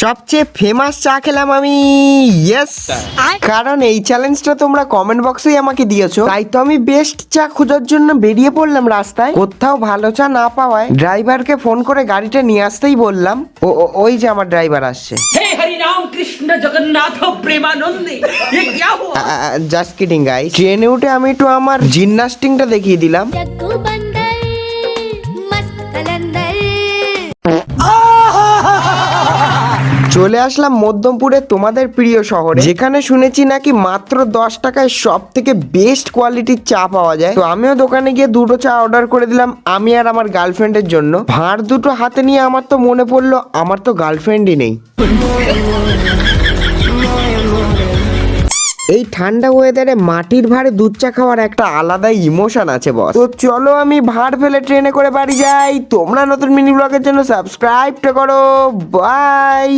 সবচেয়ে ফেমাস চা খেলাম আমি, ইয়েস। কারণ এই চ্যালেঞ্জটা তোমরা কমেন্ট বক্সেই আমাকে দিয়েছো, তাই তো আমি বেস্ট চা খোঁজার জন্য বেরিয়ে পড়লাম রাস্তায়। কোথাও ভালো চা না পাওয়ায় ড্রাইভারকে ফোন করে গাড়িটা নিয়ে আসতেই বললাম। ওই যে আমার ড্রাইভার আসছে। हे हरि राम कृष्ण जगन्नाथ प्रेमानंदे ये क्या हुआ? Just kidding guys. ট্রেনে উঠে আমি একটু আমার জিমনাস্টিংটা দেখিয়ে দিলাম। जग्गू बंदर मस्त कलंदर চলে আসলাম মধ্যমপুরে, তোমাদের প্রিয় শহরে, যেখানে শুনেছি নাকি মাত্র 10 টাকায় সব থেকে বেস্ট কোয়ালিটির চা পাওয়া যায়। তো আমিও দোকানে গিয়ে দুটো চা অর্ডার করে দিলাম, আমি আর আমার গার্লফ্রেন্ডের জন্য। ভাঁড় দুটো হাতে নিয়ে আমার তো মনে পড়লো আমার তো গার্লফ্রেন্ডই নেই। এই ঠান্ডা ওয়েদারে মাটির ভাঁড়ে দুধ চা খাওয়ার একটা আলাদাই ইমোশন আছে বস। তো চলো আমি ভাঁড় ফেলে ট্রেনে করে বাড়ি যাই। তোমরা নতুন মিনি ব্লগের জন্য সাবস্ক্রাইবটা করো। বাই।